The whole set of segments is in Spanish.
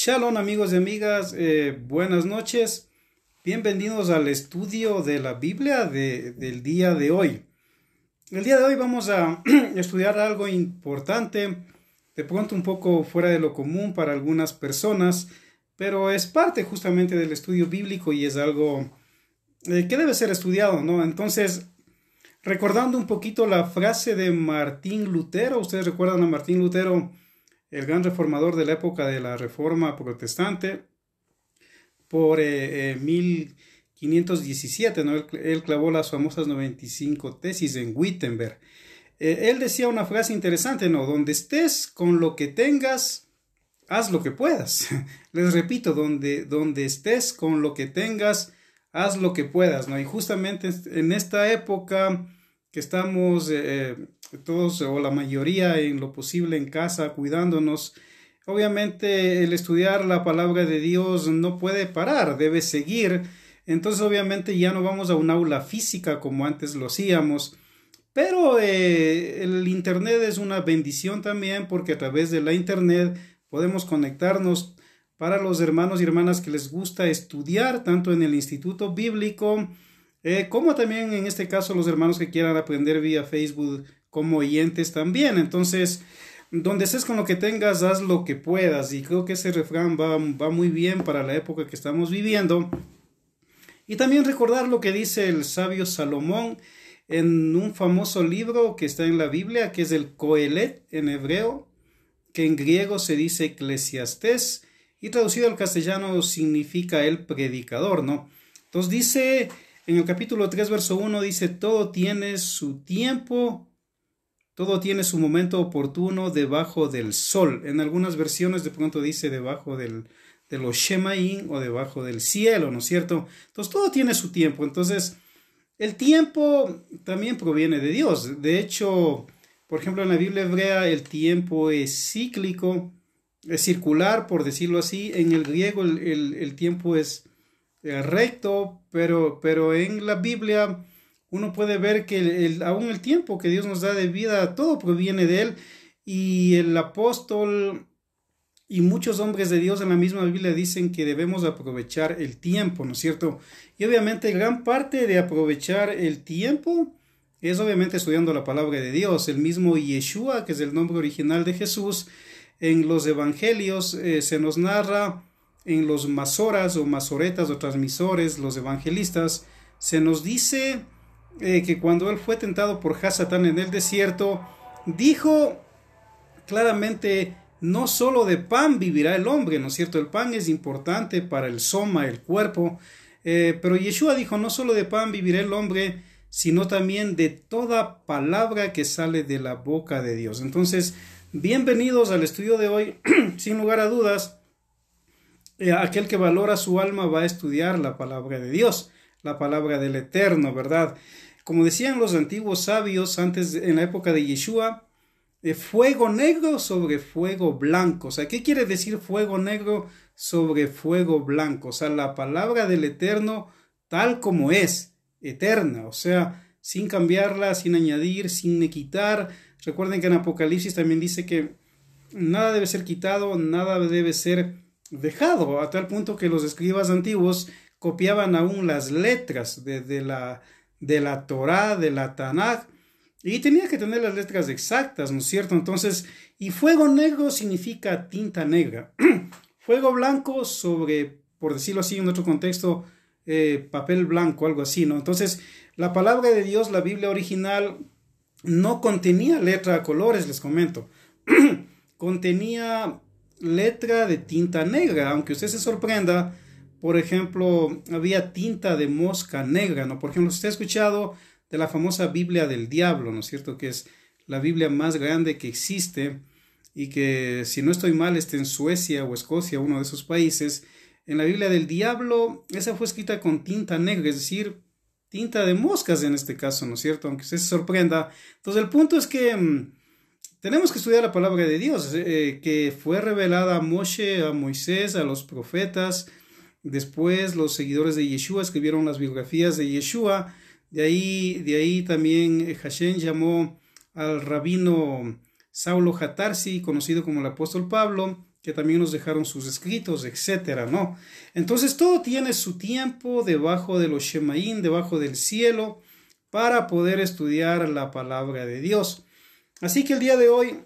Shalom amigos y amigas, buenas noches, bienvenidos al estudio de la Biblia del día de hoy. El día de hoy vamos a estudiar algo importante, de pronto un poco fuera de lo común para algunas personas, pero es parte justamente del estudio bíblico y es algo que debe ser estudiado, ¿no? Entonces, recordando un poquito la frase de Martín Lutero, ustedes recuerdan a Martín Lutero, el gran reformador de la época de la Reforma Protestante, por 1517, ¿no? Él clavó las famosas 95 tesis en Wittenberg. Él decía una frase interesante, ¿no? Donde estés con lo que tengas, haz lo que puedas. Les repito, donde estés con lo que tengas, haz lo que puedas, ¿no? Y justamente en esta época que estamos todos o la mayoría en lo posible en casa cuidándonos, obviamente el estudiar la palabra de Dios no puede parar, debe seguir. Entonces obviamente ya no vamos a un aula física como antes lo hacíamos, pero el internet es una bendición también porque a través de la internet podemos conectarnos para los hermanos y hermanas que les gusta estudiar tanto en el Instituto Bíblico como también en este caso los hermanos que quieran aprender vía Facebook como oyentes también. Entonces, donde estés con lo que tengas, haz lo que puedas. Y creo que ese refrán va muy bien para la época que estamos viviendo. Y también recordar lo que dice el sabio Salomón en un famoso libro que está en la Biblia, que es el Coelet en hebreo, que en griego se dice Eclesiastés, y traducido al castellano significa el predicador, ¿no? Entonces dice, en el capítulo 3, verso 1, dice, todo tiene su tiempo, todo tiene su momento oportuno debajo del sol. En algunas versiones de pronto dice debajo de los Shemaín o debajo del cielo, ¿no es cierto? Entonces todo tiene su tiempo. Entonces el tiempo también proviene de Dios. De hecho, por ejemplo, en la Biblia hebrea el tiempo es cíclico, es circular, por decirlo así. En el griego el tiempo es recto, pero en la Biblia uno puede ver que aún el tiempo que Dios nos da de vida, todo proviene de Él. Y el apóstol y muchos hombres de Dios en la misma Biblia dicen que debemos aprovechar el tiempo, ¿no es cierto? Y obviamente gran parte de aprovechar el tiempo es obviamente estudiando la palabra de Dios. El mismo Yeshua, que es el nombre original de Jesús, en los evangelios se nos narra, en los masoras o masoretas o transmisores, los evangelistas, se nos dice que cuando él fue tentado por Hasatán en el desierto, dijo claramente, no solo de pan vivirá el hombre, ¿no es cierto? El pan es importante para el soma, el cuerpo, pero Yeshua dijo, no solo de pan vivirá el hombre, sino también de toda palabra que sale de la boca de Dios. Entonces, bienvenidos al estudio de hoy. Sin lugar a dudas, aquel que valora su alma va a estudiar la palabra de Dios, la palabra del Eterno, ¿verdad? Como decían los antiguos sabios antes, en la época de Yeshua, fuego negro sobre fuego blanco. O sea, ¿qué quiere decir fuego negro sobre fuego blanco? O sea, la palabra del Eterno tal como es, eterna, o sea, sin cambiarla, sin añadir, sin quitar. Recuerden que en Apocalipsis también dice que nada debe ser quitado, nada debe ser dejado, a tal punto que los escribas antiguos copiaban aún las letras de la Torá, de la Tanaj, y tenía que tener las letras exactas, ¿no es cierto? Entonces, y fuego negro significa tinta negra. Fuego blanco sobre, por decirlo así en otro contexto, papel blanco, algo así, ¿no? Entonces, la palabra de Dios, la Biblia original, no contenía letra a colores, les comento. Contenía letra de tinta negra, aunque usted se sorprenda. Por ejemplo, había tinta de mosca negra, ¿no? Por ejemplo, si usted ha escuchado de la famosa Biblia del Diablo, ¿no es cierto? Que es la Biblia más grande que existe y que, si no estoy mal, está en Suecia o Escocia, uno de esos países. En la Biblia del Diablo, esa fue escrita con tinta negra, es decir, tinta de moscas en este caso, ¿no es cierto? Aunque usted se sorprenda. Entonces, el punto es que tenemos que estudiar la palabra de Dios, que fue revelada a Moshe, a Moisés, a los profetas. Después los seguidores de Yeshua escribieron las biografías de Yeshua. De ahí también Hashem llamó al rabino Saulo Hatarsi, conocido como el apóstol Pablo, que también nos dejaron sus escritos, etcétera, ¿no? Entonces todo tiene su tiempo debajo de los Shemaín, debajo del cielo, para poder estudiar la palabra de Dios. Así que el día de hoy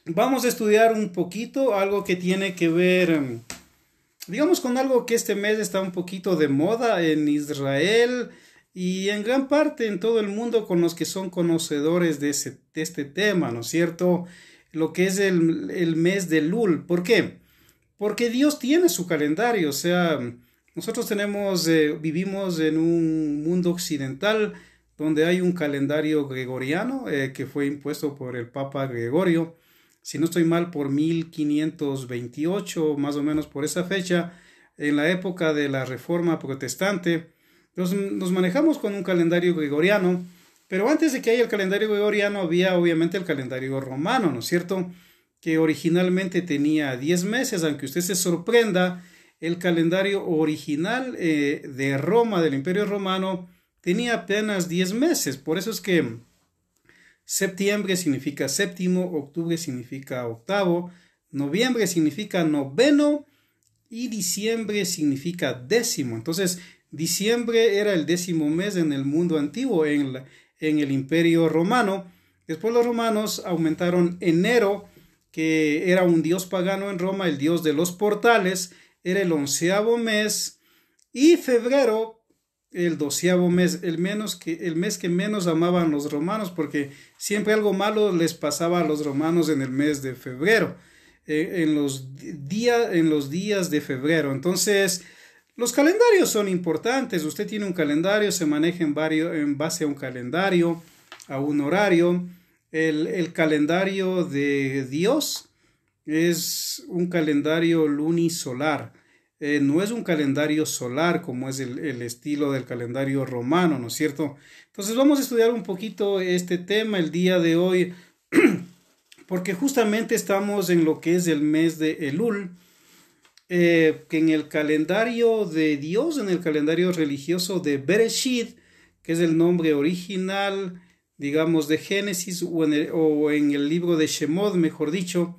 vamos a estudiar un poquito algo que tiene que ver, digamos, con algo que este mes está un poquito de moda en Israel y en gran parte en todo el mundo con los que son conocedores de este tema, ¿no es cierto? Lo que es el mes de Elul. ¿Por qué? Porque Dios tiene su calendario, o sea, nosotros vivimos en un mundo occidental donde hay un calendario gregoriano que fue impuesto por el Papa Gregorio, si no estoy mal, por 1528, más o menos por esa fecha, en la época de la Reforma Protestante. Entonces, nos manejamos con un calendario gregoriano, pero antes de que haya el calendario gregoriano había obviamente el calendario romano, ¿no es cierto?, que originalmente tenía 10 meses, aunque usted se sorprenda, el calendario original de Roma, del Imperio Romano, tenía apenas 10 meses. Por eso es que septiembre significa séptimo, octubre significa octavo, noviembre significa noveno y diciembre significa décimo. Entonces, diciembre era el 10º mes en el mundo antiguo, en el Imperio Romano. Después los romanos aumentaron enero, que era un dios pagano en Roma, el dios de los portales, era el 11º mes, y febrero, el 12º mes, el mes que menos amaban los romanos, porque siempre algo malo les pasaba a los romanos en el mes de febrero, en los días de febrero. Entonces, los calendarios son importantes. Usted tiene un calendario, se maneja en base a un calendario, a un horario. El calendario de Dios es un calendario lunisolar. No es un calendario solar como es el estilo del calendario romano, ¿no es cierto? Entonces vamos a estudiar un poquito este tema el día de hoy, porque justamente estamos en lo que es el mes de Elul, que en el calendario de Dios, en el calendario religioso de Bereshit, que es el nombre original, digamos, de Génesis, o en el libro de Shemot, mejor dicho,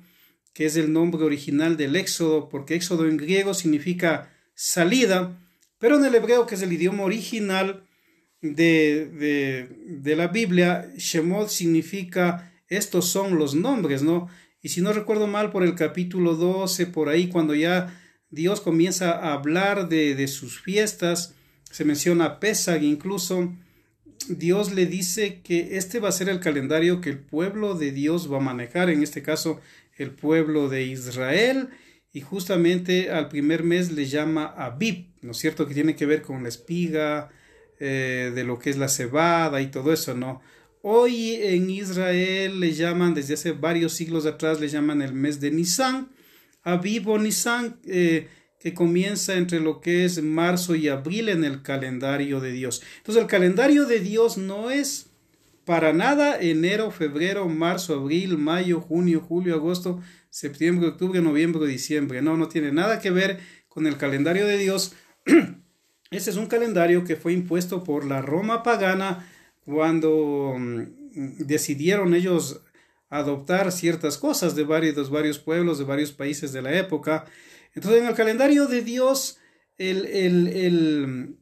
que es el nombre original del Éxodo, porque Éxodo en griego significa salida, pero en el hebreo, que es el idioma original de la Biblia, Shemot significa estos son los nombres, ¿no? Y si no recuerdo mal, por el capítulo 12, por ahí, cuando ya Dios comienza a hablar de sus fiestas, se menciona Pesach incluso, Dios le dice que este va a ser el calendario que el pueblo de Dios va a manejar, en este caso el pueblo de Israel, y justamente al primer mes le llama Abib, ¿no es cierto?, que tiene que ver con la espiga, de lo que es la cebada y todo eso, ¿no? Hoy en Israel le llaman, desde hace varios siglos atrás, le llaman el mes de Nisan, Abib o Nisan, que comienza entre lo que es marzo y abril en el calendario de Dios. Entonces el calendario de Dios no es para nada enero, febrero, marzo, abril, mayo, junio, julio, agosto, septiembre, octubre, noviembre, diciembre. No tiene nada que ver con el calendario de Dios. Ese es un calendario que fue impuesto por la Roma pagana cuando decidieron ellos adoptar ciertas cosas de varios pueblos, de varios países de la época. Entonces, en el calendario de Dios, el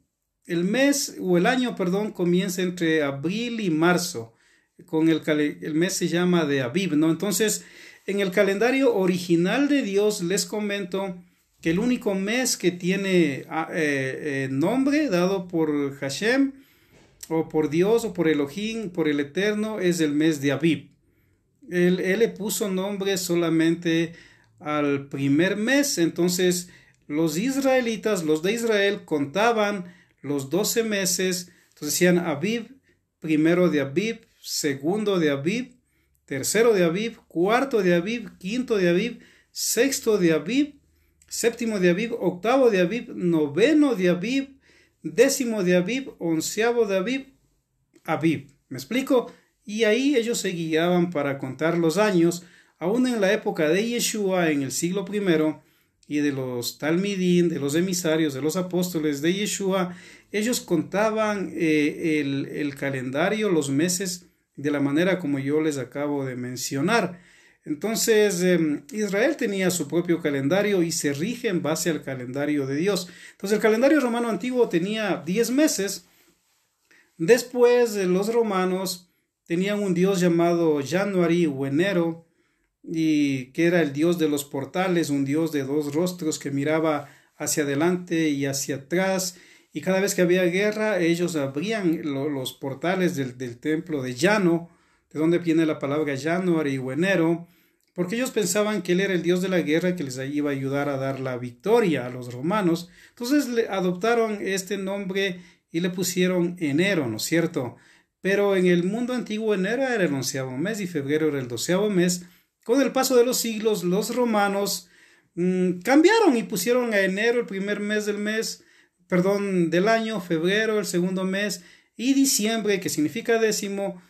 mes o el año, perdón, comienza entre abril y marzo. El mes se llama de Abib, ¿no? Entonces, en el calendario original de Dios, les comento que el único mes que tiene nombre dado por Hashem, o por Dios, o por Elohim, por el Eterno, es el mes de Abib. Él le puso nombre solamente al primer mes. Entonces los israelitas, los de Israel, contaban los 12 meses. Entonces decían Abib, primero de Abib, segundo de Abib, tercero de Abib, cuarto de Abib, quinto de Abib, sexto de Abib, séptimo de Abib, octavo de Abib, noveno de Abib, décimo de Abib, onceavo de Abib, Abib. ¿Me explico? Y ahí ellos se guiaban para contar los años. Aún en la época de Yeshua, en el siglo I, y de los talmidín, de los emisarios, de los apóstoles de Yeshua, ellos contaban el calendario, los meses, de la manera como yo les acabo de mencionar. Entonces, Israel tenía su propio calendario y se rige en base al calendario de Dios. Entonces, el calendario romano antiguo tenía 10 meses. Después, los romanos tenían un dios llamado January o enero, y que era el dios de los portales, un dios de dos rostros que miraba hacia adelante y hacia atrás, y cada vez que había guerra ellos abrían los portales del templo de Jano, de donde viene la palabra January o enero, porque ellos pensaban que él era el dios de la guerra que les iba a ayudar a dar la victoria a los romanos. Entonces le adoptaron este nombre y le pusieron enero, ¿no es cierto? Pero en el mundo antiguo enero era el 11º mes y febrero era el 12º mes. Con el paso de los siglos, los romanos cambiaron y pusieron a enero el primer mes del año, febrero el segundo mes y diciembre, que significa décimo,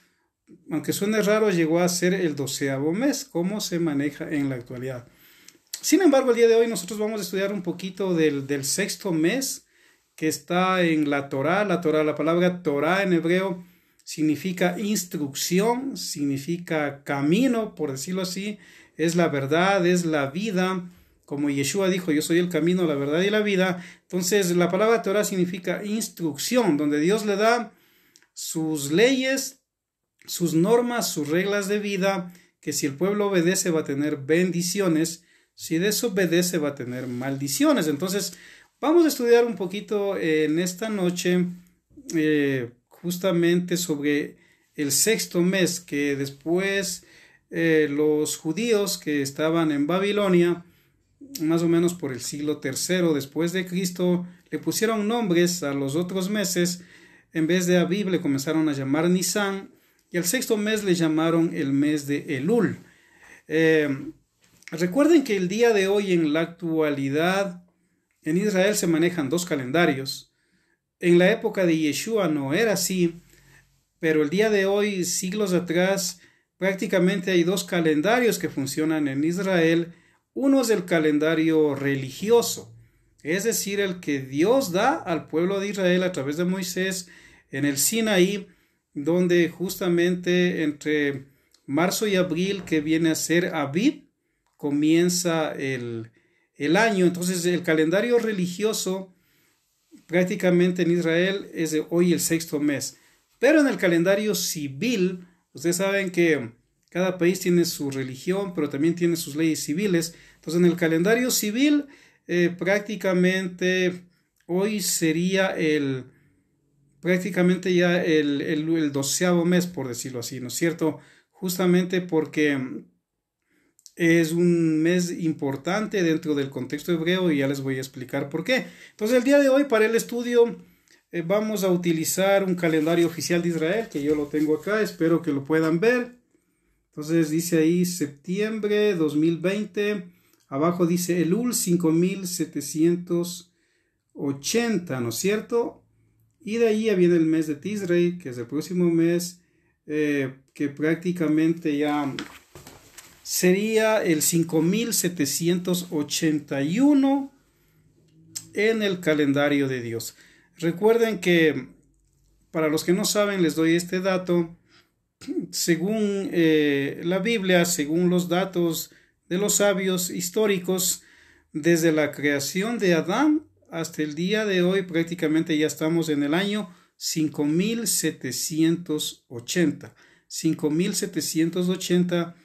aunque suene raro, llegó a ser el 12º mes, como se maneja en la actualidad. Sin embargo, el día de hoy nosotros vamos a estudiar un poquito del sexto mes que está en la Torá. La palabra Torá en hebreo significa instrucción, significa camino, por decirlo así, es la verdad, es la vida, como Yeshua dijo, yo soy el camino, la verdad y la vida. Entonces la palabra Torah significa instrucción, donde Dios le da sus leyes, sus normas, sus reglas de vida, que si el pueblo obedece va a tener bendiciones, si desobedece va a tener maldiciones. Entonces vamos a estudiar un poquito en esta noche justamente sobre el sexto mes, que después los judíos que estaban en Babilonia, más o menos por el siglo III después de Cristo, le pusieron nombres a los otros meses. En vez de Abib le comenzaron a llamar Nisan, y al sexto mes le llamaron el mes de Elul. Recuerden que el día de hoy, en la actualidad, en Israel se manejan dos calendarios. En la época de Yeshua no era así, pero el día de hoy, siglos atrás, prácticamente hay dos calendarios que funcionan en Israel. Uno es el calendario religioso, es decir, el que Dios da al pueblo de Israel a través de Moisés en el Sinaí, donde justamente entre marzo y abril, que viene a ser Abib, comienza el año. Entonces el calendario religioso prácticamente en Israel es de hoy el sexto mes. Pero en el calendario civil, ustedes saben que cada país tiene su religión, pero también tiene sus leyes civiles. Entonces en el calendario civil prácticamente hoy sería prácticamente ya el 12º mes, por decirlo así, ¿no es cierto? Justamente porque es un mes importante dentro del contexto hebreo y ya les voy a explicar por qué. Entonces el día de hoy para el estudio vamos a utilizar un calendario oficial de Israel, que yo lo tengo acá, espero que lo puedan ver. Entonces dice ahí septiembre 2020, abajo dice Elul 5780, ¿no es cierto? Y de ahí ya viene el mes de Tishrei, que es el próximo mes, que prácticamente ya sería el 5781 en el calendario de Dios. Recuerden que, para los que no saben, les doy este dato. Según la Biblia, según los datos de los sabios históricos, desde la creación de Adán hasta el día de hoy, prácticamente ya estamos en el año 5780. 5780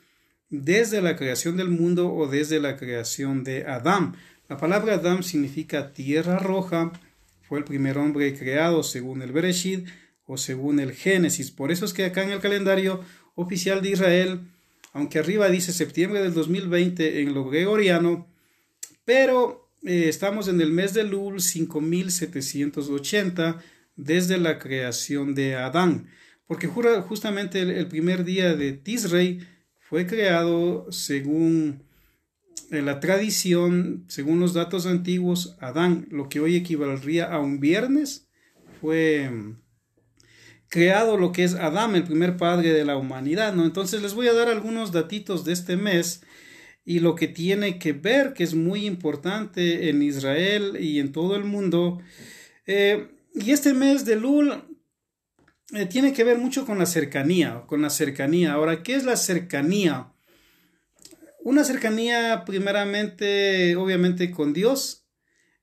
desde la creación del mundo o desde la creación de Adán. La palabra Adán significa tierra roja. Fue el primer hombre creado según el Bereshit o según el Génesis. Por eso es que acá en el calendario oficial de Israel, aunque arriba dice septiembre del 2020 en lo gregoriano, pero estamos en el mes de Elul 5780 desde la creación de Adán, porque justamente el primer día de Tishrei fue creado según la tradición, según los datos antiguos. Adán, lo que hoy equivaldría a un viernes, fue creado lo que es Adán, el primer padre de la humanidad, ¿no? Entonces les voy a dar algunos datitos de este mes y lo que tiene que ver, que es muy importante en Israel y en todo el mundo. Y este mes de Elul tiene que ver mucho con la cercanía, Ahora, ¿qué es la cercanía? Una cercanía primeramente, obviamente, con Dios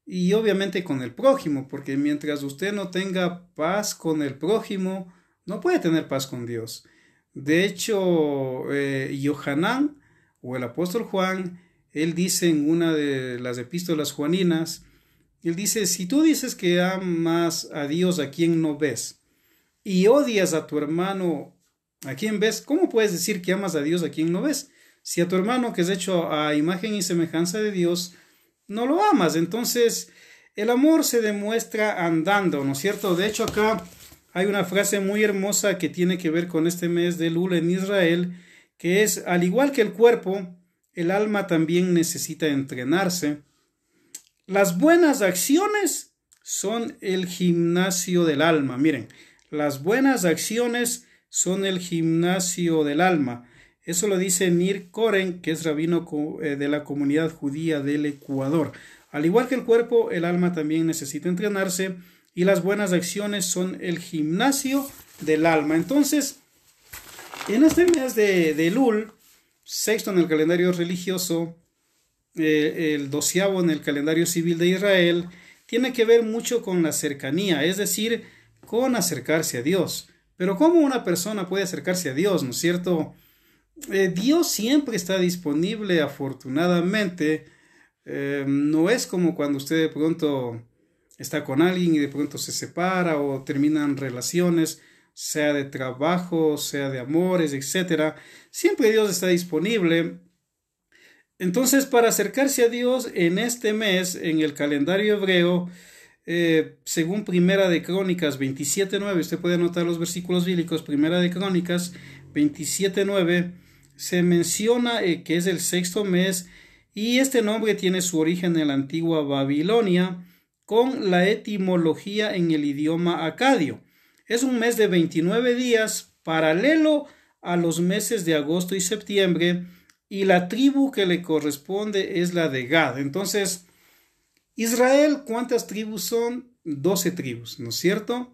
y obviamente con el prójimo, porque mientras usted no tenga paz con el prójimo, no puede tener paz con Dios. De hecho, Yohanan o el apóstol Juan, él dice en una de las epístolas juaninas, él dice, si tú dices que amas a Dios a quien no ves y odias a tu hermano a quien ves, ¿cómo puedes decir que amas a Dios a quien no ves? Si a tu hermano que es hecho a imagen y semejanza de Dios, no lo amas. Entonces, el amor se demuestra andando, ¿no es cierto? De hecho, acá hay una frase muy hermosa que tiene que ver con este mes de Elul en Israel, que es, al igual que el cuerpo, el alma también necesita entrenarse. Las buenas acciones son el gimnasio del alma. Miren, las buenas acciones son el gimnasio del alma. Eso lo dice Nir Koren, que es rabino de la comunidad judía del Ecuador. Al igual que el cuerpo, el alma también necesita entrenarse y las buenas acciones son el gimnasio del alma. Entonces, en este mes de Elul, sexto en el calendario religioso, el 12º en el calendario civil de Israel, tiene que ver mucho con la cercanía, es decir, con acercarse a Dios. Pero ¿cómo una persona puede acercarse a Dios, no es cierto? Dios siempre está disponible, afortunadamente. No es como cuando usted de pronto está con alguien y de pronto se separa o terminan relaciones, sea de trabajo, sea de amores, etc. Siempre Dios está disponible. Entonces, para acercarse a Dios en este mes, en el calendario hebreo, según Primera de Crónicas 27:9, usted puede anotar los versículos bíblicos, Primera de Crónicas 27:9, se menciona que es el sexto mes y este nombre tiene su origen en la antigua Babilonia con la etimología en el idioma acadio. Es un mes de 29 días paralelo a los meses de agosto y septiembre y la tribu que le corresponde es la de Gad. Entonces, Israel, ¿cuántas tribus son? 12 tribus, ¿no es cierto?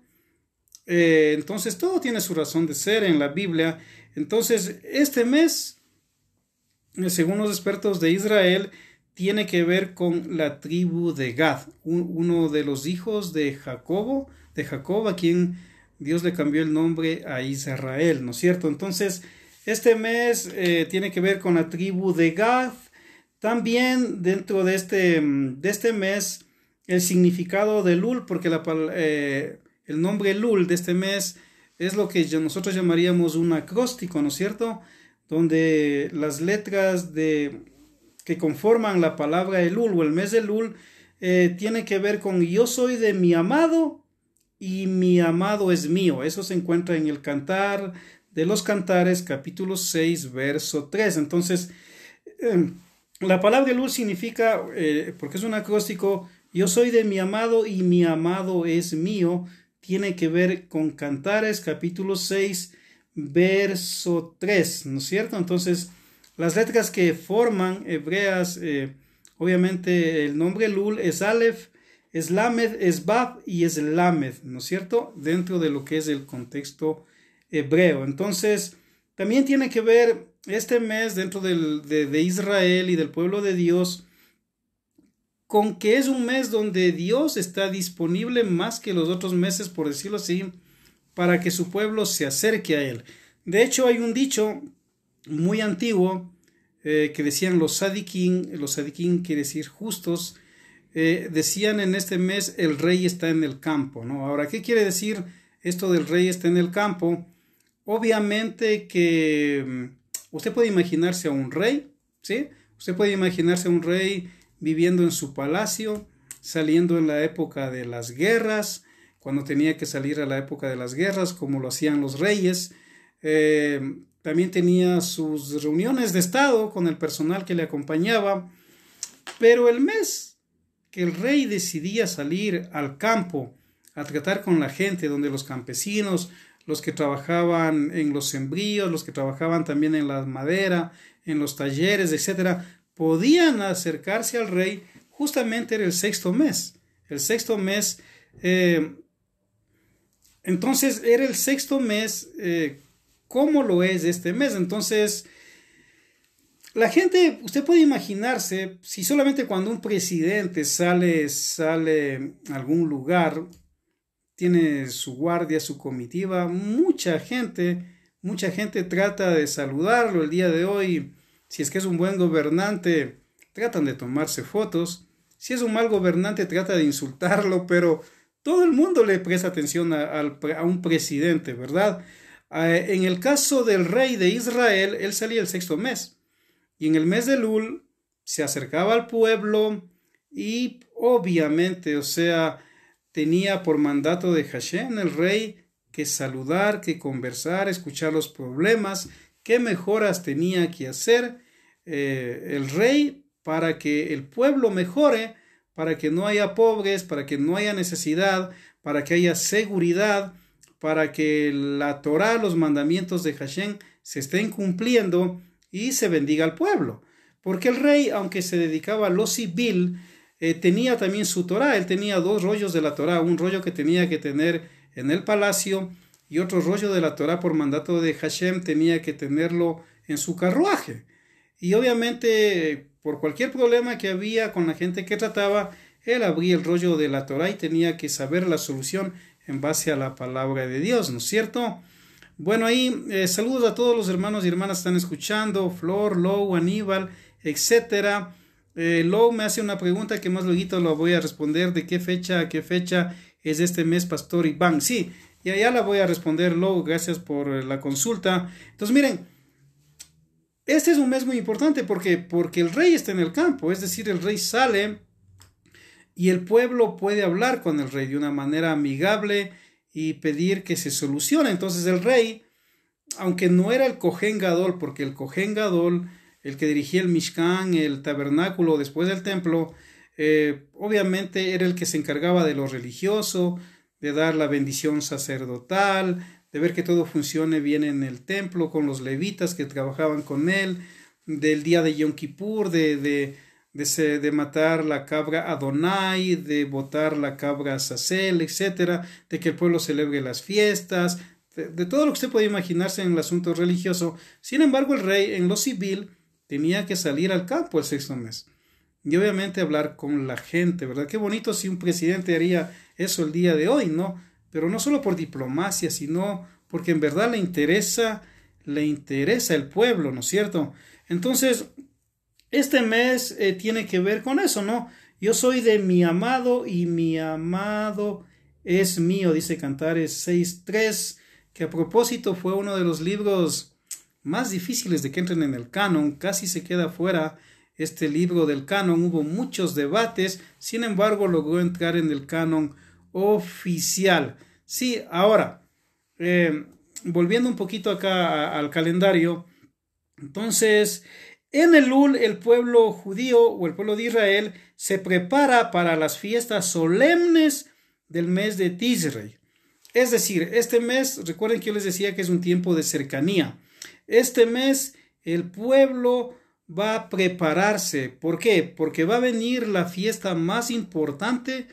Entonces, todo tiene su razón de ser en la Biblia. Entonces, este mes, según los expertos de Israel, tiene que ver con la tribu de Gad, uno de los hijos de Jacob, a quien Dios le cambió el nombre a Israel, ¿no es cierto? Entonces, este mes tiene que ver con la tribu de Gad. También dentro de este mes, el significado de Elul, porque el nombre Elul de este mes es lo que nosotros llamaríamos un acróstico, ¿no es cierto? Donde las letras que conforman la palabra Elul o el mes de Elul tiene que ver con yo soy de mi amado y mi amado es mío. Eso se encuentra en el Cantar de los Cantares, capítulo 6, verso 3. Entonces, la palabra Elul significa, porque es un acróstico, yo soy de mi amado y mi amado es mío. Tiene que ver con Cantares, capítulo 6, verso 3, ¿no es cierto? Entonces, las letras que forman hebreas, obviamente el nombre Elul es Aleph, es Lamed, es Bab y es Lamed, ¿no es cierto? Dentro de lo que es el contexto hebreo. Entonces, también tiene que ver este mes dentro de Israel y del pueblo de Dios con que es un mes donde Dios está disponible más que los otros meses, por decirlo así, para que su pueblo se acerque a Él. De hecho, hay un dicho muy antiguo que decían los sadiquín quiere decir justos, decían en este mes el rey está en el campo, ¿no? Ahora, ¿qué quiere decir esto del rey está en el campo? Obviamente que usted puede imaginarse a un rey, ¿sí? Usted puede imaginarse a un rey viviendo en su palacio, saliendo en la época de las guerras, cuando tenía que salir a la época de las guerras, como lo hacían los reyes. También tenía sus reuniones de estado con el personal que le acompañaba, pero el mes que el rey decidía salir al campo a tratar con la gente, donde los campesinos, los que trabajaban en los sembríos, los que trabajaban también en la madera, en los talleres, etcétera, podían acercarse al rey, justamente era el sexto mes. El sexto mes, entonces era el sexto mes, ¿cómo lo es este mes? Entonces, La gente, usted puede imaginarse, si solamente cuando un presidente sale a algún lugar, tiene su guardia, su comitiva, mucha gente trata de saludarlo el día de hoy. Si es que es un buen gobernante, tratan de tomarse fotos. Si es un mal gobernante, trata de insultarlo, pero todo el mundo le presta atención a un presidente, ¿verdad? En el caso del rey de Israel, él salía el sexto mes. Y en el mes de Elul se acercaba al pueblo y obviamente, o sea, tenía por mandato de Hashem, el rey, que saludar, que conversar, escuchar los problemas, qué mejoras tenía que hacer el rey para que el pueblo mejore, para que no haya pobres, para que no haya necesidad, para que haya seguridad, para que la Torá, los mandamientos de Hashem se estén cumpliendo y se bendiga al pueblo. Porque el rey, aunque se dedicaba a lo civil, tenía también su Torá. Él tenía dos rollos de la Torá, un rollo que tenía que tener en el palacio y otro rollo de la Torá por mandato de Hashem tenía que tenerlo en su carruaje. Y obviamente por cualquier problema que había con la gente que trataba, él abría el rollo de la Torá y tenía que saber la solución en base a la palabra de Dios, ¿no es cierto? Bueno, ahí saludos a todos los hermanos y hermanas que están escuchando, Flor, Lou, Aníbal, etcétera. Lou me hace una pregunta que más luego lo voy a responder, de qué fecha a qué fecha es este mes, Pastor Iván. Sí, ya la voy a responder, Lou, gracias por la consulta. Entonces miren, este es un mes muy importante porque el rey está en el campo, es decir, el rey sale y el pueblo puede hablar con el rey de una manera amigable y pedir que se solucione. Entonces el rey, aunque no era el Cohen Gadol, porque el Cohen Gadol, el que dirigía el Mishkan, el tabernáculo después del templo, obviamente era el que se encargaba de lo religioso, de dar la bendición sacerdotal, de ver que todo funcione bien en el templo, con los levitas que trabajaban con él, del día de Yom Kippur, de matar la cabra Adonai, de botar la cabra Azazel, etcétera, de que el pueblo celebre las fiestas, de todo lo que usted puede imaginarse en el asunto religioso. Sin embargo, el rey en lo civil tenía que salir al campo el sexto mes y obviamente hablar con la gente, ¿verdad? Qué bonito si un presidente haría eso el día de hoy, ¿no? Pero no solo por diplomacia, sino porque en verdad le interesa el pueblo, ¿no es cierto? Entonces, este mes tiene que ver con eso, ¿no? Yo soy de mi amado y mi amado es mío, dice Cantares 6.3, que a propósito fue uno de los libros más difíciles de que entren en el canon, casi se queda fuera este libro del canon, hubo muchos debates, sin embargo logró entrar en el canon oficial. Sí, ahora, volviendo un poquito acá al calendario, entonces, en Elul, el pueblo judío o el pueblo de Israel se prepara para las fiestas solemnes del mes de Tishrei. Es decir, este mes, recuerden que yo les decía que es un tiempo de cercanía. Este mes el pueblo va a prepararse. ¿Por qué? Porque va a venir la fiesta más importante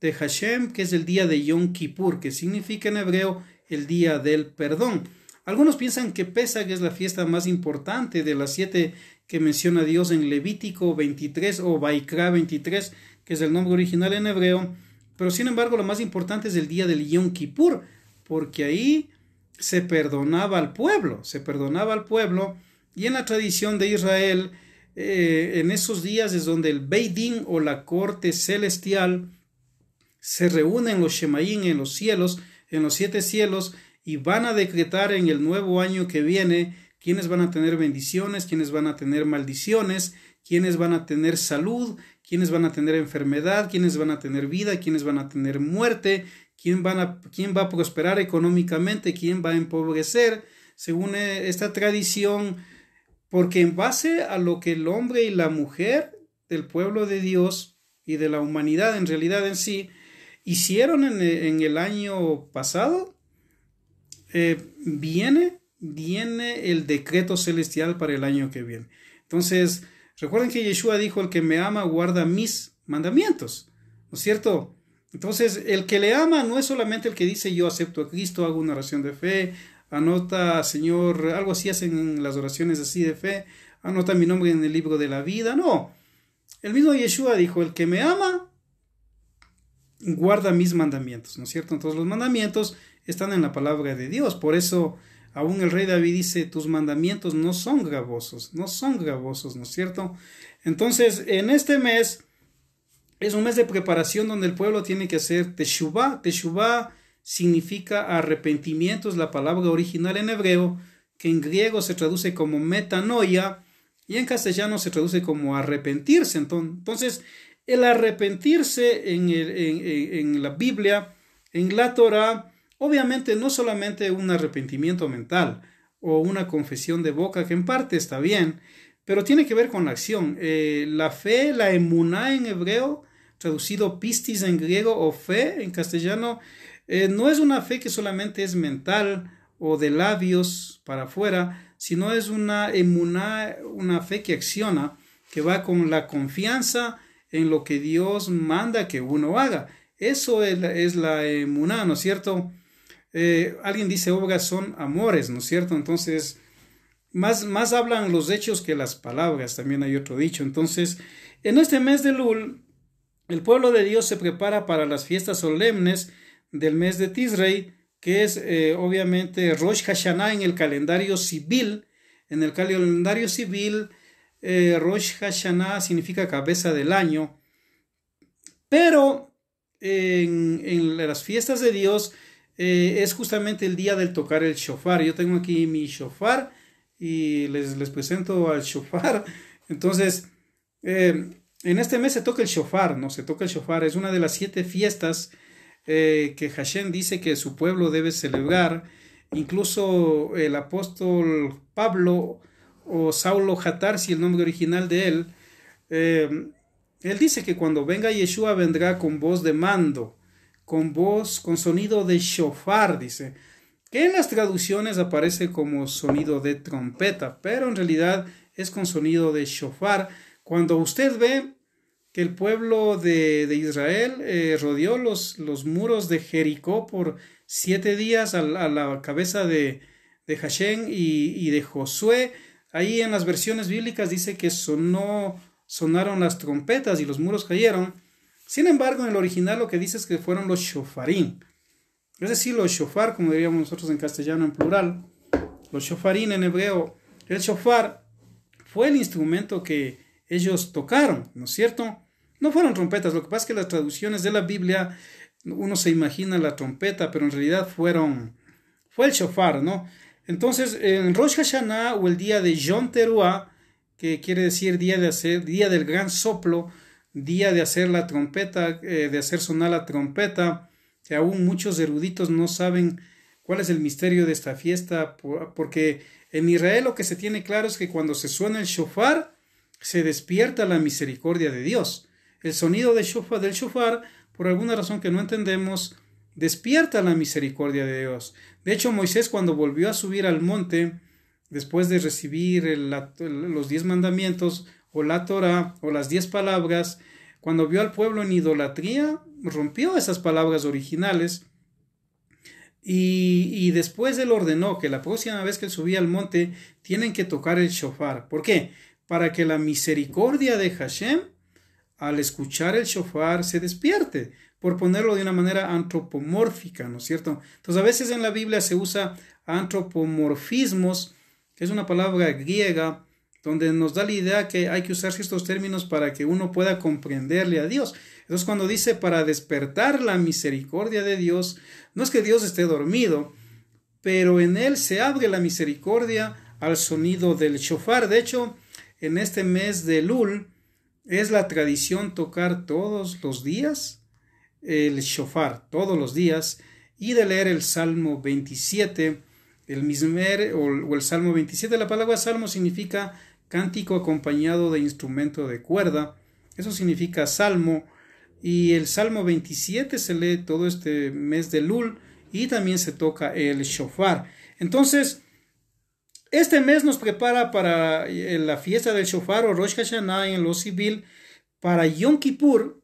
de Hashem, que es el día de Yom Kippur, que significa en hebreo el día del perdón. Algunos piensan que Pesach es la fiesta más importante de las 7 que menciona Dios en Levítico 23 o Vaikra 23, que es el nombre original en hebreo, pero sin embargo lo más importante es el día del Yom Kippur, porque ahí se perdonaba al pueblo, y en la tradición de Israel, en esos días es donde el Beit Din o la corte celestial se reúne en los Shemaim, en los cielos, en los 7 cielos, y van a decretar en el nuevo año que viene quiénes van a tener bendiciones, quiénes van a tener maldiciones, quiénes van a tener salud, quiénes van a tener enfermedad, quiénes van a tener vida, quiénes van a tener muerte, quién va a prosperar económicamente, quién va a empobrecer, según esta tradición, porque en base a lo que el hombre y la mujer del pueblo de Dios y de la humanidad en realidad en sí hicieron en el año pasado, viene el decreto celestial para el año que viene. Entonces, recuerden que Yeshua dijo, el que me ama guarda mis mandamientos, ¿no es cierto? Entonces, el que le ama no es solamente el que dice yo acepto a Cristo, hago una oración de fe, anota, Señor, algo así hacen en las oraciones así de fe, anota mi nombre en el libro de la vida. No, el mismo Yeshua dijo, el que me ama, guarda mis mandamientos, ¿no es cierto? Entonces los mandamientos están en la palabra de Dios. Por eso aún el rey David dice, tus mandamientos no son gravosos, ¿no es cierto? Entonces, en este mes es un mes de preparación donde el pueblo tiene que hacer teshuvah. Teshuvah significa arrepentimiento, es la palabra original en hebreo, que en griego se traduce como metanoia y en castellano se traduce como arrepentirse. Entonces, el arrepentirse en la Biblia, en la Torah, obviamente no solamente un arrepentimiento mental o una confesión de boca, que en parte está bien, pero tiene que ver con la acción. La fe, la emuná en hebreo, traducido pistis en griego o fe en castellano, no es una fe que solamente es mental o de labios para afuera, sino es una emuná, una fe que acciona, que va con la confianza en lo que Dios manda que uno haga. Eso es la emuná, ¿no es cierto? Alguien dice obras son amores, ¿no es cierto? Entonces, más hablan los hechos que las palabras, también hay otro dicho. Entonces, en este mes de Elul, el pueblo de Dios se prepara para las fiestas solemnes del mes de Tisrei, que es obviamente Rosh Hashanah en el calendario civil. En el calendario civil, Rosh Hashanah significa cabeza del año, pero en las fiestas de Dios es justamente el día del tocar el shofar. Yo tengo aquí mi shofar y les presento al shofar. Entonces, en este mes se toca el shofar, ¿no? Se toca el shofar, es una de las 7 fiestas que Hashem dice que su pueblo debe celebrar. Incluso el apóstol Pablo o Saulo Hatarsi, el nombre original de él, él dice que cuando venga Yeshua vendrá con voz de mando, con sonido de shofar, dice, que en las traducciones aparece como sonido de trompeta, pero en realidad es con sonido de shofar. Cuando usted ve que el pueblo de Israel rodeó los muros de Jericó por 7 días a la cabeza de Hashem y de Josué, ahí en las versiones bíblicas dice que sonaron las trompetas y los muros cayeron. Sin embargo, en el original lo que dice es que fueron los shofarín, es decir, los shofar, como diríamos nosotros en castellano en plural, los shofarín en hebreo. El shofar fue el instrumento que ellos tocaron, ¿no es cierto? No fueron trompetas, lo que pasa es que las traducciones de la Biblia, uno se imagina la trompeta, pero en realidad fue el shofar, ¿no? Entonces, en Rosh Hashanah o el día de Yom Teruah, que quiere decir día del gran soplo, día de hacer la trompeta, de hacer sonar la trompeta, que aún muchos eruditos no saben cuál es el misterio de esta fiesta, porque en Israel lo que se tiene claro es que cuando se suena el shofar, se despierta la misericordia de Dios. El sonido del shofar, por alguna razón que no entendemos, despierta la misericordia de Dios. De hecho, Moisés, cuando volvió a subir al monte, después de recibir los 10 mandamientos, o la Torah, o las 10 palabras, cuando vio al pueblo en idolatría, rompió esas palabras originales, y después él ordenó que la próxima vez que él subía al monte, tienen que tocar el shofar. ¿Por qué? Para que la misericordia de Hashem, al escuchar el shofar, se despierte, por ponerlo de una manera antropomórfica, ¿no es cierto? Entonces, a veces en la Biblia se usa antropomorfismos, que es una palabra griega, donde nos da la idea que hay que usar estos términos para que uno pueda comprenderle a Dios. Entonces, cuando dice para despertar la misericordia de Dios, no es que Dios esté dormido, pero en él se abre la misericordia al sonido del shofar. De hecho, en este mes de Elul es la tradición tocar todos los días el shofar, todos los días, y de leer el Salmo 27, el Mizmer o el Salmo 27. La palabra salmo significa cántico acompañado de instrumento de cuerda, eso significa salmo, y el Salmo 27 se lee todo este mes de Elul y también se toca el shofar. Entonces, este mes nos prepara para la fiesta del shofar o Rosh Hashanah en lo civil, para Yom Kippur,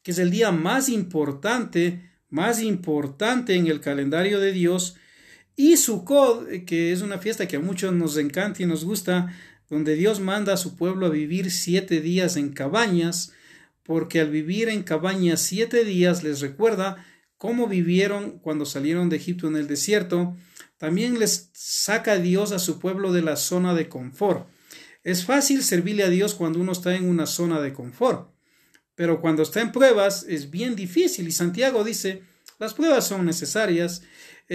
que es el día más importante en el calendario de Dios, y Sukkot, que es una fiesta que a muchos nos encanta y nos gusta, donde Dios manda a su pueblo a vivir 7 días en cabañas, porque al vivir en cabañas 7 días les recuerda cómo vivieron cuando salieron de Egipto en el desierto. También les saca Dios a su pueblo de la zona de confort. Es fácil servirle a Dios cuando uno está en una zona de confort, pero cuando está en pruebas es bien difícil, y Santiago dice, las pruebas son necesarias.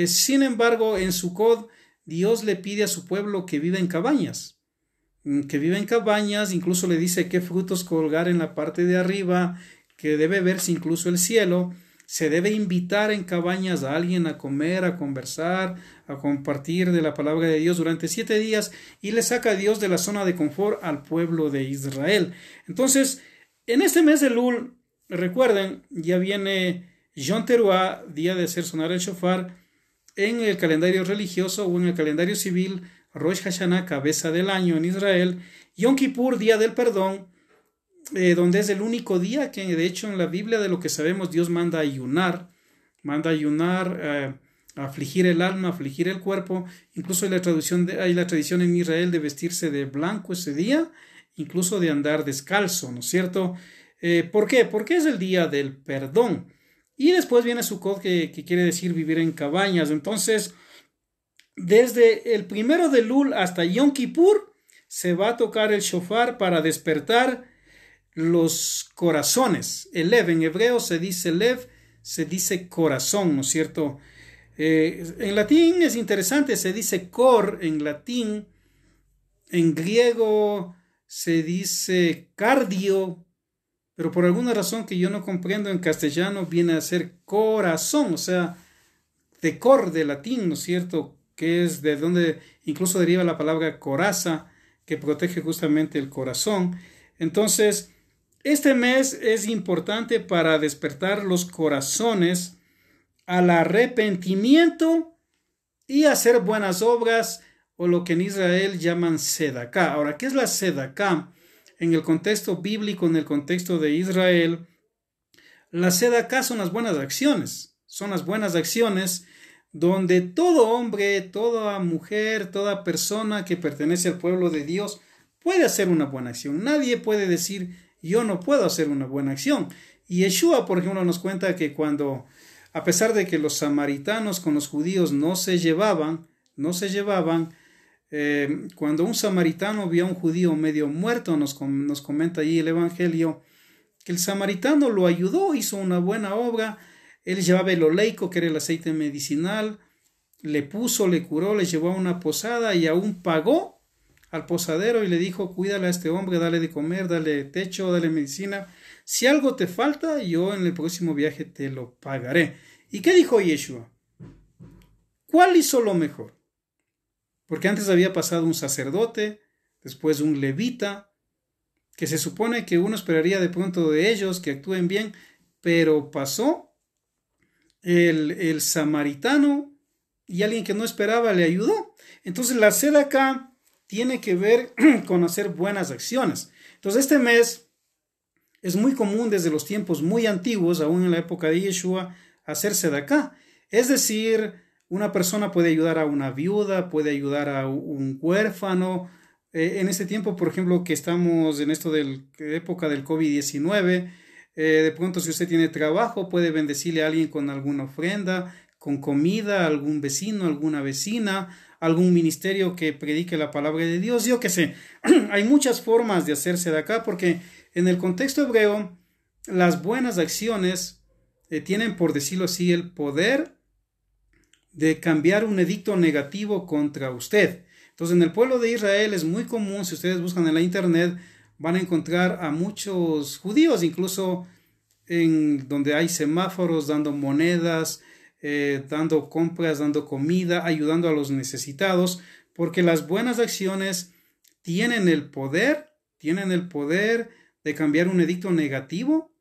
Sin embargo, en Sucot, Dios le pide a su pueblo que viva en cabañas, incluso le dice qué frutos colgar en la parte de arriba, que debe verse incluso el cielo. Se debe invitar en cabañas a alguien a comer, a conversar, a compartir de la palabra de Dios durante 7 días, y le saca a Dios de la zona de confort al pueblo de Israel. Entonces, en este mes de Elul, recuerden, ya viene Yom Teruah, día de hacer sonar el shofar. En el calendario religioso o en el calendario civil, Rosh Hashanah, cabeza del año en Israel. Yom Kippur, día del perdón, donde es el único día que, de hecho, en la Biblia, de lo que sabemos, Dios manda ayunar, afligir el alma, afligir el cuerpo. Incluso hay la tradición en Israel de vestirse de blanco ese día, incluso de andar descalzo, ¿no es cierto? ¿Por qué? Porque es el día del perdón. Y después viene Sukkot, que quiere decir vivir en cabañas. Entonces, desde el 1 de Elul hasta Yom Kippur, se va a tocar el shofar para despertar los corazones. El lev, en hebreo se dice lev, se dice corazón, ¿no es cierto? En latín es interesante, se dice cor en latín. En griego se dice cardio, pero por alguna razón que yo no comprendo, en castellano viene a ser corazón, o sea, de cor, de latín, ¿no es cierto? Que es de donde incluso deriva la palabra coraza, que protege justamente el corazón. Entonces, este mes es importante para despertar los corazones al arrepentimiento y hacer buenas obras, o lo que en Israel llaman sedaká. Ahora, ¿qué es la sedaká? En el contexto bíblico, en el contexto de Israel, la sedaká son las buenas acciones. Son las buenas acciones donde todo hombre, toda mujer, toda persona que pertenece al pueblo de Dios puede hacer una buena acción. Nadie puede decir, yo no puedo hacer una buena acción. Y Yeshua, por ejemplo, nos cuenta que cuando, a pesar de que los samaritanos con los judíos no se llevaban, cuando un samaritano vio a un judío medio muerto, nos comenta allí el Evangelio, que el samaritano lo ayudó, hizo una buena obra. Él llevaba el oleico, que era el aceite medicinal, le puso, le curó, le llevó a una posada y aún pagó al posadero y le dijo, cuídale a este hombre, dale de comer, dale techo, dale medicina. Si algo te falta, yo en el próximo viaje te lo pagaré. ¿Y qué dijo Yeshua? ¿Cuál hizo lo mejor? Porque antes había pasado un sacerdote, después un levita, que se supone que uno esperaría de pronto de ellos que actúen bien, pero pasó el samaritano y alguien que no esperaba le ayudó. Entonces la sedaká tiene que ver con hacer buenas acciones. Entonces este mes es muy común desde los tiempos muy antiguos, aún en la época de Yeshua, hacer sedaká. Es decir, una persona puede ayudar a una viuda, puede ayudar a un huérfano. En este tiempo, por ejemplo, que estamos en esto de época del COVID-19, de pronto si usted tiene trabajo, puede bendecirle a alguien con alguna ofrenda, con comida, a algún vecino, alguna vecina, algún ministerio que predique la palabra de Dios. Yo qué sé, hay muchas formas de hacerse de acá, porque en el contexto hebreo, las buenas acciones tienen, por decirlo así, el poder de cambiar un edicto negativo contra usted. Entonces, en el pueblo de Israel es muy común, si ustedes buscan en la internet, van a encontrar a muchos judíos, incluso en donde hay semáforos dando monedas, dando compras, dando comida, ayudando a los necesitados, porque las buenas acciones tienen el poder de cambiar un edicto negativo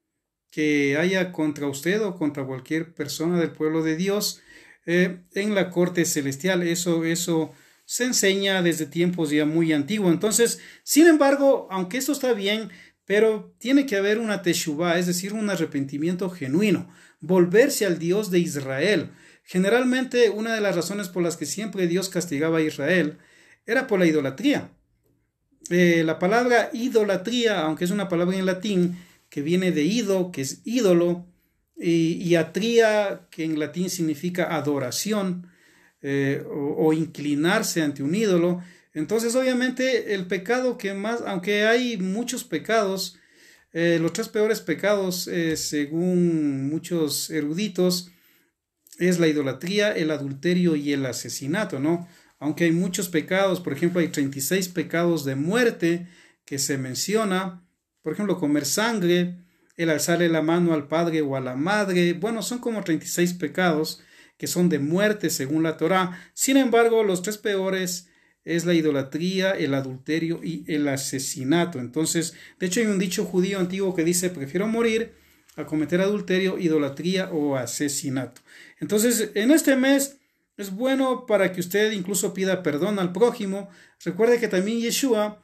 que haya contra usted o contra cualquier persona del pueblo de Dios en la corte celestial. Eso se enseña desde tiempos ya muy antiguos. Entonces, sin embargo, aunque esto está bien, pero tiene que haber una teshuvá, es decir, un arrepentimiento genuino, volverse al Dios de Israel. Generalmente, una de las razones por las que siempre Dios castigaba a Israel era por la idolatría. La palabra idolatría, aunque es una palabra en latín que viene de ido, que es ídolo, y atría, que en latín significa adoración, o inclinarse ante un ídolo. Entonces, obviamente, el pecado que más, aunque hay muchos pecados, los tres peores pecados, según muchos eruditos, es la idolatría, el adulterio y el asesinato, ¿no? Aunque hay muchos pecados, por ejemplo, hay 36 pecados de muerte que se menciona, por ejemplo, comer sangre, el alzarle la mano al padre o a la madre, bueno, son como 36 pecados que son de muerte según la Torá. Sin embargo, los tres peores es la idolatría, el adulterio y el asesinato. Entonces, de hecho hay un dicho judío antiguo que dice: prefiero morir a cometer adulterio, idolatría o asesinato. Entonces, en este mes es bueno para que usted incluso pida perdón al prójimo. Recuerde que también Yeshua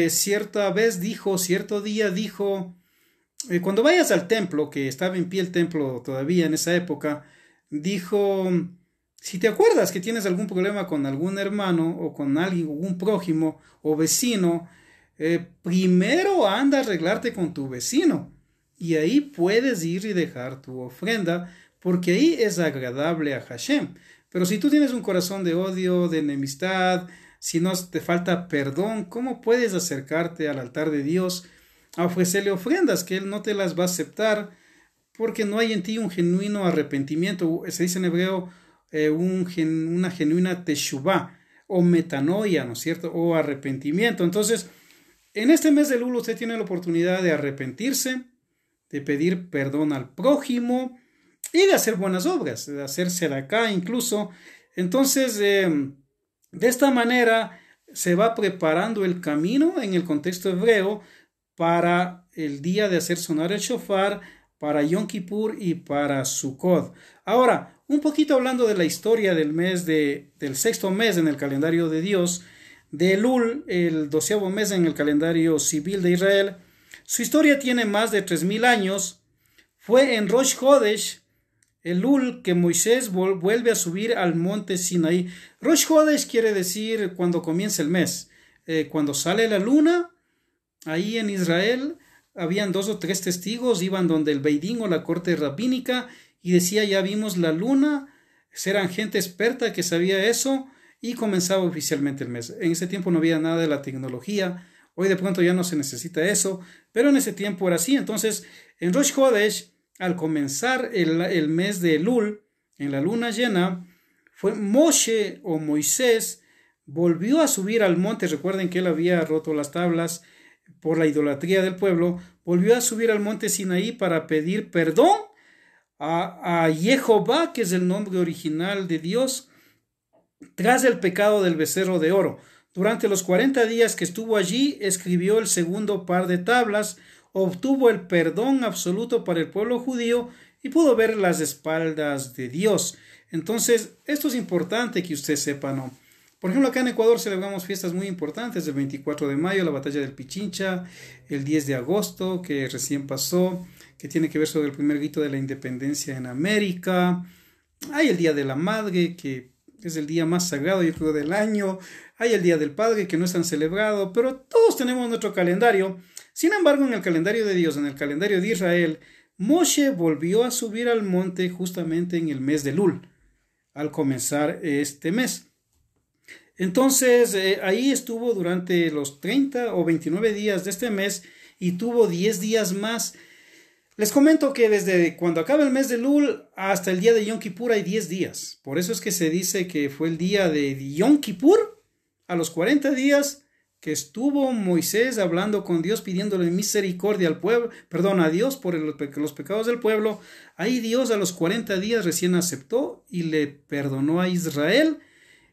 cierto día dijo, cuando vayas al templo, que estaba en pie el templo todavía en esa época, dijo: si te acuerdas que tienes algún problema con algún hermano o con alguien, algún prójimo o vecino, primero anda a arreglarte con tu vecino y ahí puedes ir y dejar tu ofrenda, porque ahí es agradable a Hashem. Pero si tú tienes un corazón de odio, de enemistad, si no te falta perdón, ¿cómo puedes acercarte al altar de Dios a ofrecerle ofrendas que Él no te las va a aceptar? Porque no hay en ti un genuino arrepentimiento. Se dice en hebreo una genuina teshuvah o metanoia, ¿no es cierto? O arrepentimiento. Entonces, en este mes de Elul usted tiene la oportunidad de arrepentirse, de pedir perdón al prójimo y de hacer buenas obras, de hacer sedacá incluso. Entonces, de esta manera se va preparando el camino en el contexto hebreo para el día de hacer sonar el shofar, para Yom Kippur y para Sukkot. Ahora, un poquito hablando de la historia del sexto mes en el calendario de Dios, de Elul, el 12º mes en el calendario civil de Israel. Su historia tiene más de 3000 años. Fue en Rosh Hodesh, Elul, que Moisés vuelve a subir al monte Sinaí. Rosh Hodesh quiere decir cuando comienza el mes. Cuando sale la luna, ahí en Israel habían 2 o 3 testigos, iban donde el Beidín o la corte rabínica y decía: ya vimos la luna. Eran gente experta que sabía eso y comenzaba oficialmente el mes. En ese tiempo no había nada de la tecnología. Hoy de pronto ya no se necesita eso, pero en ese tiempo era así. Entonces, en Rosh Hodesh, al comenzar el mes de Elul, en la luna llena, fue Moshe o Moisés volvió a subir al monte. Recuerden que él había roto las tablas por la idolatría del pueblo. Volvió a subir al monte Sinaí para pedir perdón a Jehová, que es el nombre original de Dios, tras el pecado del becerro de oro. Durante los 40 días que estuvo allí, escribió el segundo par de tablas, obtuvo el perdón absoluto para el pueblo judío y pudo ver las espaldas de Dios. Entonces, esto es importante que usted sepa, ¿no? Por ejemplo, acá en Ecuador celebramos fiestas muy importantes: el 24 de mayo, la batalla del Pichincha, el 10 de agosto, que recién pasó, que tiene que ver sobre el primer grito de la independencia en América. Hay el Día de la Madre, que es el día más sagrado, yo creo, del año. Hay el Día del Padre, que no es tan celebrado, pero todos tenemos nuestro calendario. Sin embargo, en el calendario de Dios, en el calendario de Israel, Moshe volvió a subir al monte justamente en el mes de Elul, al comenzar este mes. Entonces, ahí estuvo durante los 30 o 29 días de este mes y tuvo 10 días más. Les comento que desde cuando acaba el mes de Elul hasta el día de Yom Kippur hay 10 días. Por eso es que se dice que fue el día de Yom Kippur, a los 40 días que estuvo Moisés hablando con Dios, pidiéndole misericordia al pueblo, perdón a Dios por los pecados del pueblo. Ahí Dios a los 40 días recién aceptó y le perdonó a Israel.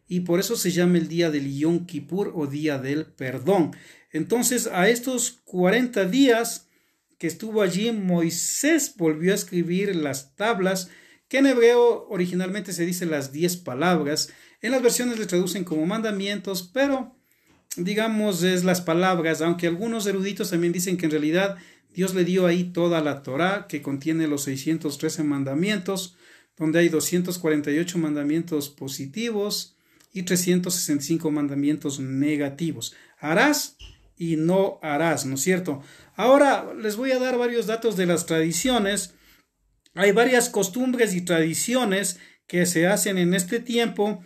Y por eso se llama el día del Yom Kippur o día del perdón. Entonces, a estos 40 días que estuvo allí, Moisés volvió a escribir las tablas, que en hebreo originalmente se dice las 10 palabras. En las versiones le traducen como mandamientos, pero digamos es las palabras, aunque algunos eruditos también dicen que en realidad Dios le dio ahí toda la Torá, que contiene los 613 mandamientos, donde hay 248 mandamientos positivos y 365 mandamientos negativos. Harás y no harás, ¿no es cierto? Ahora les voy a dar varios datos de las tradiciones. Hay varias costumbres y tradiciones que se hacen en este tiempo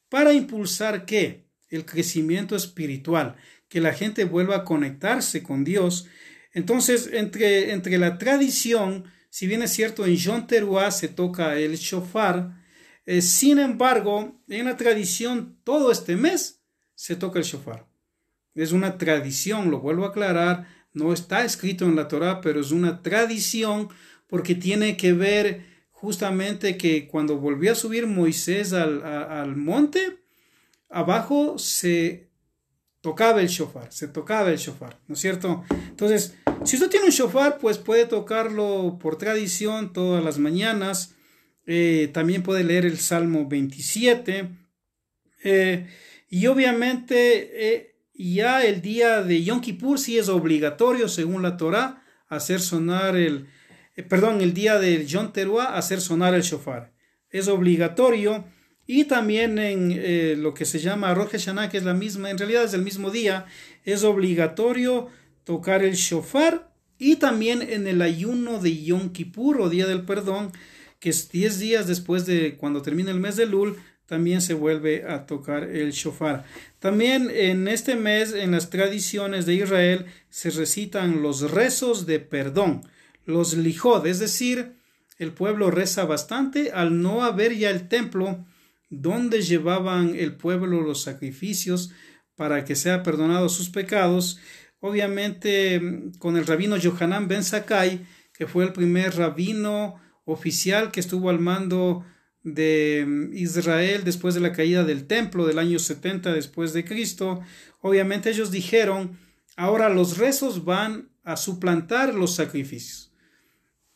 para impulsar ¿qué? El crecimiento espiritual, que la gente vuelva a conectarse con Dios. Entonces, entre la tradición, si bien es cierto, en Yom Teruah se toca el shofar, sin embargo, en la tradición, todo este mes se toca el shofar. Es una tradición, lo vuelvo a aclarar, no está escrito en la Torá, pero es una tradición porque tiene que ver justamente que cuando volvió a subir Moisés al monte, abajo se tocaba el shofar, ¿no es cierto? Entonces, si usted tiene un shofar, pues puede tocarlo por tradición todas las mañanas. También puede leer el Salmo 27. Y obviamente ya el día de Yom Kippur sí es obligatorio, según la Torá, hacer sonar el día del Yom Teruah, hacer sonar el shofar. Es obligatorio. Y también en lo que se llama Rosh Hashanah, que es en realidad es el mismo día, es obligatorio tocar el shofar. Y también en el ayuno de Yom Kippur o Día del Perdón, que es 10 días después de cuando termina el mes de Elul, también se vuelve a tocar el shofar. También en este mes, en las tradiciones de Israel, se recitan los rezos de perdón, los lijod, es decir, el pueblo reza bastante al no haber ya el templo donde llevaban el pueblo los sacrificios para que sea perdonados sus pecados. Obviamente con el rabino Yohanan ben Zakkai, que fue el primer rabino oficial que estuvo al mando de Israel después de la caída del templo del año 70 después de Cristo. Obviamente ellos dijeron, ahora los rezos van a suplantar los sacrificios.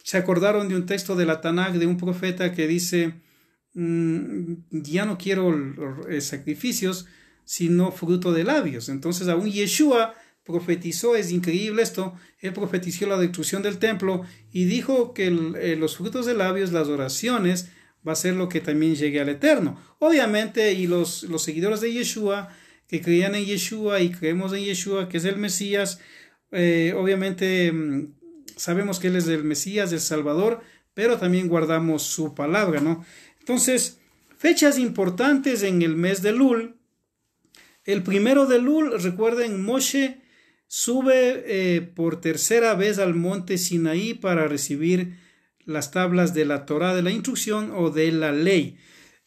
Se acordaron de un texto de la Tanaj de un profeta que dice, ya no quiero sacrificios, sino fruto de labios. Entonces aún Yeshua profetizó, es increíble esto, él profetizó la destrucción del templo y dijo que los frutos de labios, las oraciones, va a ser lo que también llegue al Eterno. Obviamente, y los seguidores de Yeshua, que creían en Yeshua y creemos en Yeshua, que es el Mesías, obviamente sabemos que Él es el Mesías, el Salvador, pero también guardamos su palabra, ¿no? Entonces, fechas importantes en el mes de Elul. El 1 de Elul, recuerden, Moshe sube por tercera vez al monte Sinaí para recibir las tablas de la Torá, de la instrucción o de la ley.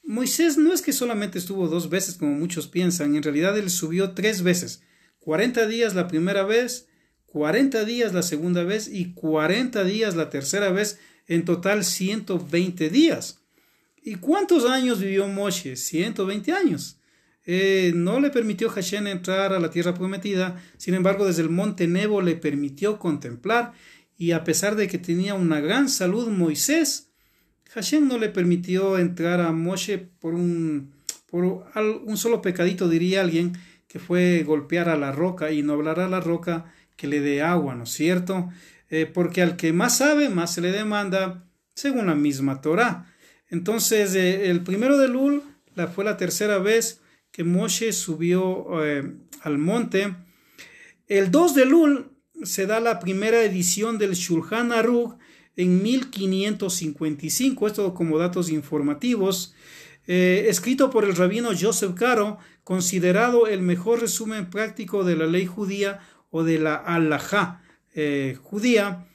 Moisés no es que solamente estuvo 2 veces como muchos piensan, en realidad él subió 3 veces, 40 días la primera vez, 40 días la segunda vez y 40 días la tercera vez, en total 120 días. ¿Y cuántos años vivió Moshe? 120 años. No le permitió Hashem entrar a la tierra prometida, sin embargo desde el monte Nebo le permitió contemplar, y a pesar de que tenía una gran salud Moisés, Hashem no le permitió entrar a Moshe por un solo pecadito, diría alguien, que fue golpear a la roca y no hablar a la roca que le dé agua, ¿no es cierto? Porque al que más sabe, más se le demanda, según la misma Torá. Entonces, el 1 de Elul fue la tercera vez que Moshe subió al monte. El 2 de Elul se da la primera edición del Shulchan Aruch en 1555, esto como datos informativos, escrito por el rabino Joseph Caro, considerado el mejor resumen práctico de la ley judía o de la halajá judía.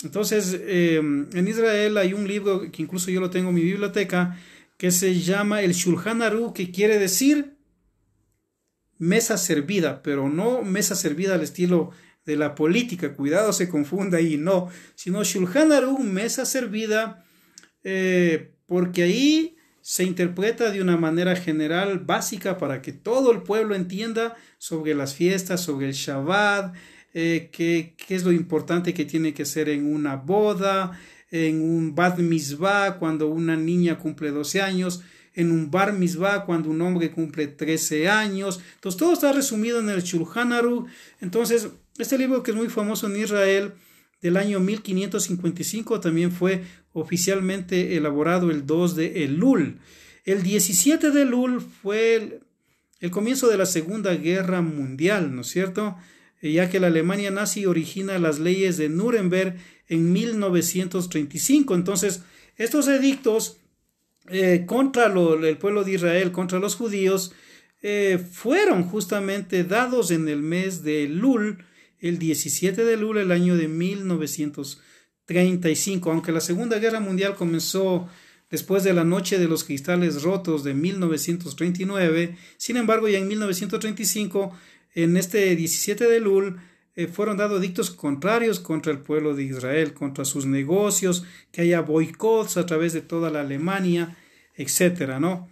Entonces, en Israel hay un libro que incluso yo lo tengo en mi biblioteca, que se llama el Shulchan Aruch, que quiere decir mesa servida, pero no mesa servida al estilo de la política, cuidado se confunda ahí, no, sino Shulchan Aruch, mesa servida, porque ahí se interpreta de una manera general, básica, para que todo el pueblo entienda sobre las fiestas, sobre el Shabbat, qué es lo importante que tiene que ser en una boda, en un Bat Mitzvah cuando una niña cumple 12 años, en un Bar Mitzvah cuando un hombre cumple 13 años. Entonces todo está resumido en el Shulchan Aruch. Entonces este libro, que es muy famoso en Israel, del año 1555, también fue oficialmente elaborado el 2 de Elul. El 17 de Elul fue el comienzo de la Segunda Guerra Mundial, ¿no es cierto? Ya que la Alemania nazi origina las leyes de Nuremberg en 1935. Entonces, estos edictos contra el pueblo de Israel, contra los judíos, fueron justamente dados en el mes de Elul, el 17 de Elul, el año de 1935. Aunque la Segunda Guerra Mundial comenzó después de la Noche de los Cristales Rotos de 1939, sin embargo, ya en 1935, en este 17 de Elul, fueron dados dictos contrarios contra el pueblo de Israel, contra sus negocios, que haya boicots a través de toda la Alemania, etcétera, ¿no?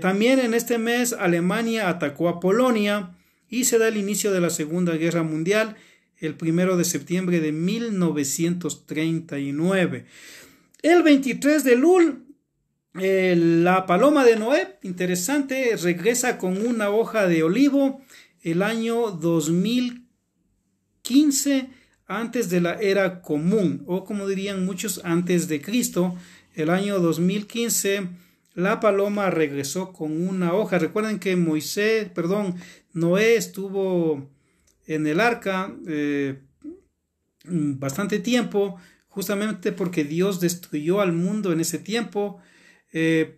También en este mes Alemania atacó a Polonia y se da el inicio de la Segunda Guerra Mundial el 1 de septiembre de 1939. El 23 de Elul, la paloma de Noé, interesante, regresa con una hoja de olivo el año 2015, antes de la era común, o como dirían muchos, antes de Cristo. El año 2015, la paloma regresó con una hoja. Recuerden que Noé estuvo en el arca bastante tiempo, justamente porque Dios destruyó al mundo en ese tiempo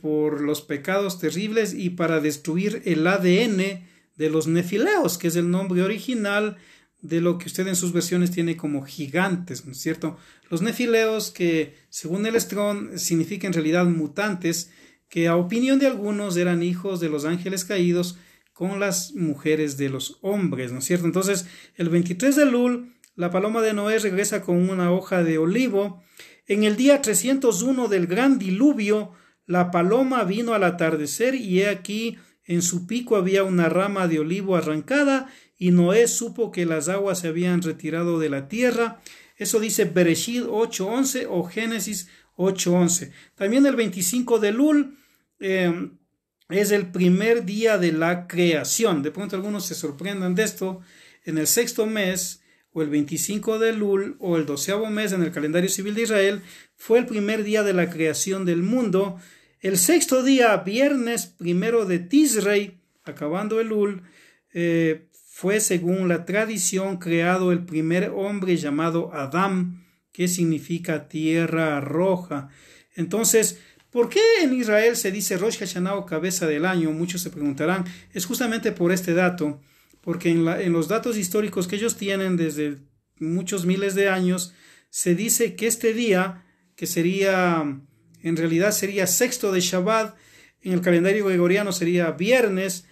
por los pecados terribles y para destruir el ADN de los nefileos, que es el nombre original de lo que usted en sus versiones tiene como gigantes, ¿no es cierto? Los nefileos, que según el Strong significa en realidad mutantes, que a opinión de algunos eran hijos de los ángeles caídos con las mujeres de los hombres, ¿no es cierto? Entonces, el 23 de Elul, la paloma de Noé regresa con una hoja de olivo. En el día 301 del gran diluvio, la paloma vino al atardecer y he aquí en su pico había una rama de olivo arrancada y Noé supo que las aguas se habían retirado de la tierra. Eso dice Bereshit 8:11 o Génesis 8:11. También el 25 de Elul es el primer día de la creación. De pronto algunos se sorprendan de esto. En el sexto mes, o el 25 de Elul, o el 12º mes en el calendario civil de Israel, fue el primer día de la creación del mundo. El sexto día, viernes 1 de Tisrei, acabando Elul, fue, según la tradición, creado el primer hombre llamado Adán, que significa tierra roja. Entonces, ¿por qué en Israel se dice Rosh Hashanah o cabeza del año? Muchos se preguntarán. Es justamente por este dato, porque en los datos históricos que ellos tienen desde muchos miles de años, se dice que este día, que en realidad sería sexto de Shabbat, en el calendario gregoriano sería viernes,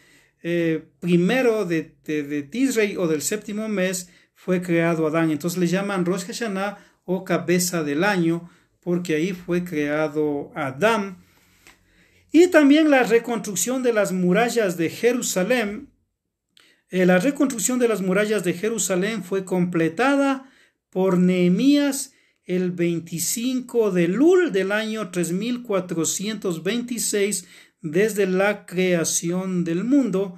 primero de Tisrei o del séptimo mes, fue creado Adán. Entonces le llaman Rosh Hashanah o cabeza del año, porque ahí fue creado Adán. Y también la reconstrucción de las murallas de Jerusalén. La reconstrucción de las murallas de Jerusalén fue completada por Nehemías el 25 de Elul del año 3426 desde la creación del mundo,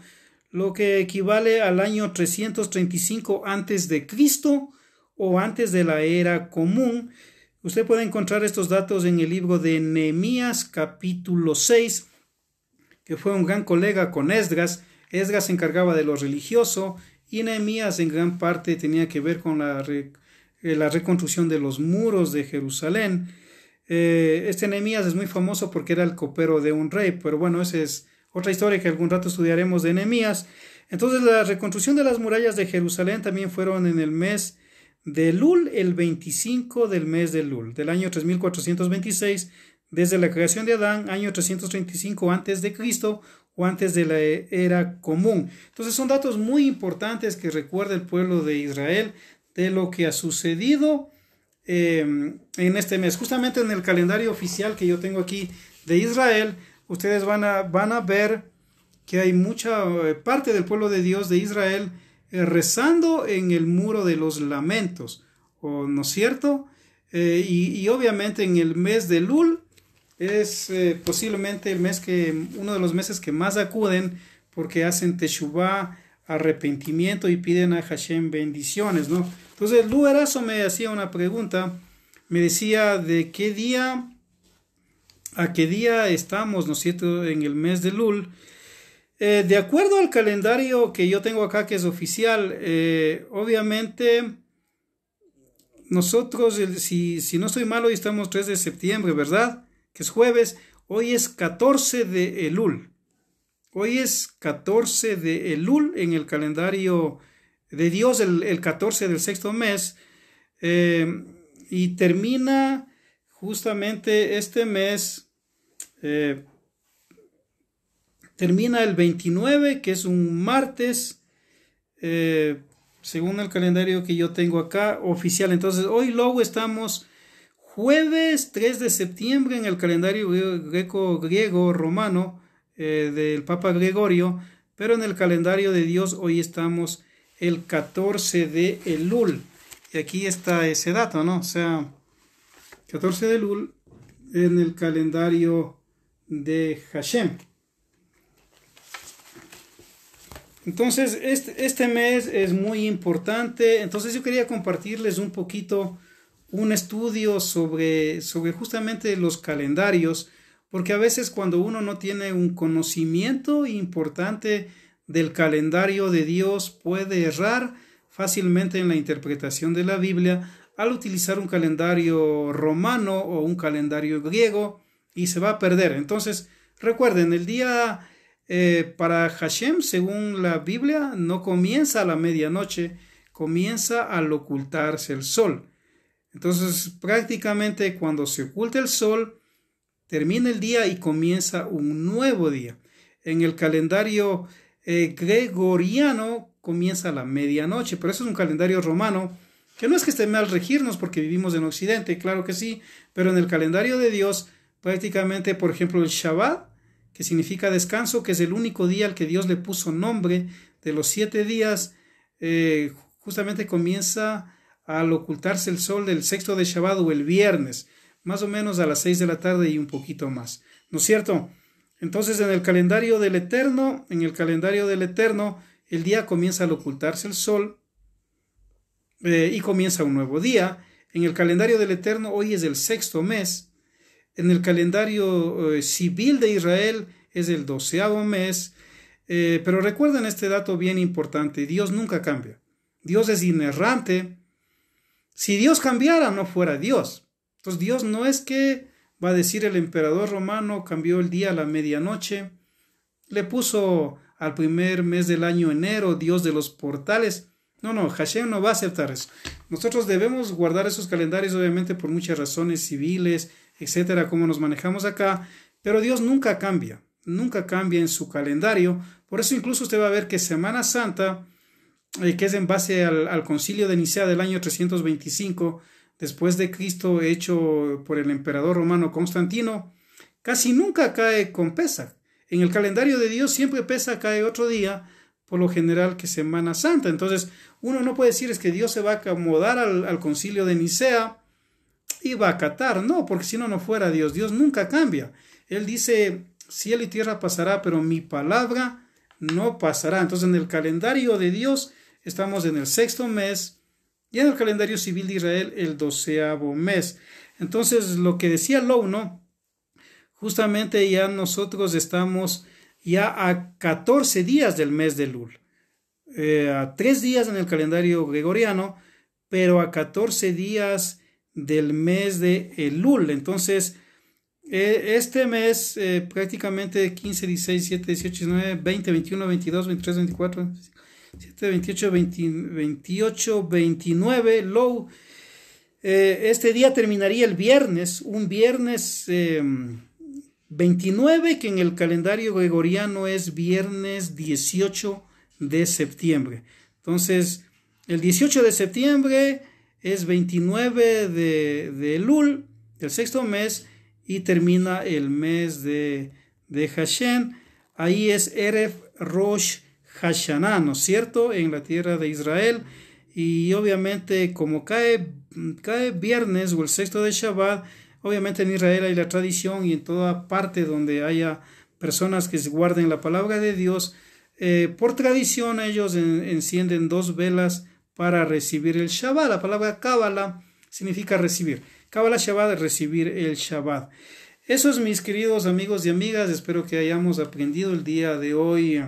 lo que equivale al año 335 antes de Cristo o antes de la era común. Usted puede encontrar estos datos en el libro de Nehemías capítulo 6, que fue un gran colega con Esdras. Esdras se encargaba de lo religioso y Nehemías en gran parte tenía que ver con la reconstrucción de los muros de Jerusalén. Este Nehemías es muy famoso porque era el copero de un rey, pero bueno, esa es otra historia que algún rato estudiaremos de Nehemías. Entonces, la reconstrucción de las murallas de Jerusalén también fueron en el mes de Elul, el 25 del mes de Elul, del año 3426, desde la creación de Adán, año 335 antes de Cristo o antes de la era común. Entonces, son datos muy importantes que recuerda el pueblo de Israel de lo que ha sucedido en este mes. Justamente en el calendario oficial que yo tengo aquí de Israel, ustedes van a ver que hay mucha parte del pueblo de Dios de Israel rezando en el muro de los lamentos, ¿no es cierto? Y obviamente en el mes de Elul es posiblemente uno de los meses que más acuden, porque hacen teshuvá, arrepentimiento, y piden a Hashem bendiciones, ¿no? Entonces Lu Erazo me hacía una pregunta, me decía de a qué día estamos, ¿no es cierto?, en el mes de Elul. De acuerdo al calendario que yo tengo acá, que es oficial, obviamente nosotros, si no estoy mal, hoy estamos 3 de septiembre, ¿verdad? Que es jueves. Hoy es 14 de Elul. Hoy es 14 de Elul en el calendario de Dios, el 14 del sexto mes. Y termina justamente este mes, termina el 29, que es un martes, según el calendario que yo tengo acá, oficial. Entonces, hoy luego estamos jueves 3 de septiembre en el calendario griego romano del Papa Gregorio, pero en el calendario de Dios hoy estamos el 14 de Elul. Y aquí está ese dato, ¿no? O sea, 14 de Elul en el calendario de Hashem. Entonces, este mes es muy importante. Entonces, yo quería compartirles un poquito un estudio sobre justamente los calendarios, porque a veces cuando uno no tiene un conocimiento importante del calendario de Dios, puede errar fácilmente en la interpretación de la Biblia al utilizar un calendario romano o un calendario griego y se va a perder. Entonces, recuerden, el día para Hashem, según la Biblia, no comienza a la medianoche, comienza al ocultarse el sol. Entonces, prácticamente cuando se oculta el sol, termina el día y comienza un nuevo día. En el calendario gregoriano comienza a la medianoche, pero eso es un calendario romano, que no es que esté mal regirnos porque vivimos en Occidente, claro que sí, pero en el calendario de Dios, prácticamente, por ejemplo, el Shabbat, que significa descanso, que es el único día al que Dios le puso nombre de los 7 días, justamente comienza al ocultarse el sol del sexto de Shabbat o el viernes, más o menos a las 6 de la tarde y un poquito más, ¿no es cierto? Entonces en el calendario del Eterno, el día comienza al ocultarse el sol y comienza un nuevo día. En el calendario del Eterno hoy es el sexto mes. En el calendario civil de Israel es el 12º mes. Pero recuerden este dato bien importante: Dios nunca cambia. Dios es inerrante. Si Dios cambiara, no fuera Dios. Entonces Dios no es que va a decir el emperador romano cambió el día a la medianoche, le puso al primer mes del año enero, Dios de los portales. No, Hashem no va a aceptar eso. Nosotros debemos guardar esos calendarios, obviamente, por muchas razones civiles, etcétera, como nos manejamos acá, pero Dios nunca cambia en su calendario. Por eso incluso usted va a ver que Semana Santa, que es en base al concilio de Nicea del año 325 después de Cristo, hecho por el emperador romano Constantino, casi nunca cae con Pesaj. En el calendario de Dios siempre Pesaj cae otro día, por lo general que Semana Santa. Entonces uno no puede decir es que Dios se va a acomodar al concilio de Nicea y va a acatar. No, porque si no, no fuera Dios. Dios nunca cambia. Él dice, cielo y tierra pasará, pero mi palabra no pasará. Entonces en el calendario de Dios estamos en el sexto mes y en el calendario civil de Israel el 12º mes. Entonces lo que decía Low, ¿no? Justamente ya nosotros estamos ya a 14 días del mes de Elul. A 3 días en el calendario gregoriano, pero a 14 días del mes de Elul. Entonces, este mes prácticamente 15, 16, 17, 18, 19, 20, 21, 22, 23, 24, 7, 28, 28, 29, Low. Este día terminaría el viernes, un viernes 29, que en el calendario gregoriano es viernes 18 de septiembre. Entonces, el 18 de septiembre es 29 de Elul, del sexto mes, y termina el mes de Hashem. Ahí es Erev Rosh Hashanah, ¿no es cierto?, en la tierra de Israel. Y obviamente como cae viernes o el sexto de Shabbat, obviamente en Israel hay la tradición, y en toda parte donde haya personas que guarden la palabra de Dios, por tradición ellos encienden 2 velas para recibir el Shabbat. La palabra Kabbalah significa recibir. Kabbalah Shabbat, recibir el Shabbat. Eso es, mis queridos amigos y amigas. Espero que hayamos aprendido el día de hoy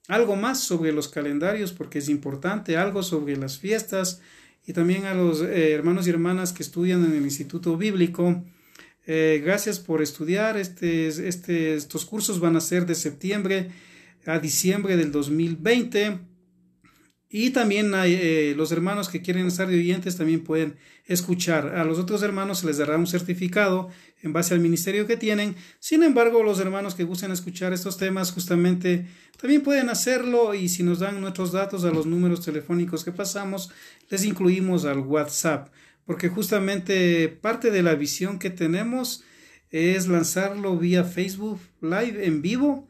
algo más sobre los calendarios, porque es importante, algo sobre las fiestas, y también a los hermanos y hermanas que estudian en el Instituto Bíblico. Gracias por estudiar. Estos cursos van a ser de septiembre a diciembre del 2020. Y también hay, los hermanos que quieren estar de oyentes también pueden escuchar. A los otros hermanos se les dará un certificado en base al ministerio que tienen. Sin embargo, los hermanos que gusten escuchar estos temas justamente también pueden hacerlo, y si nos dan nuestros datos a los números telefónicos que pasamos, les incluimos al WhatsApp, porque justamente parte de la visión que tenemos es lanzarlo vía Facebook Live en vivo,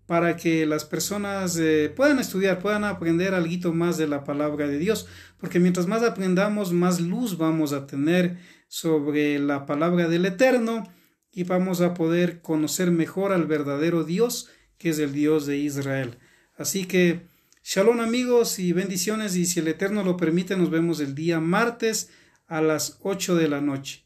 para que las personas puedan estudiar, puedan aprender algo más de la palabra de Dios, porque mientras más aprendamos, más luz vamos a tener sobre la palabra del Eterno, y vamos a poder conocer mejor al verdadero Dios, que es el Dios de Israel. Así que, shalom amigos y bendiciones, y si el Eterno lo permite, nos vemos el día martes a las 8 de la noche.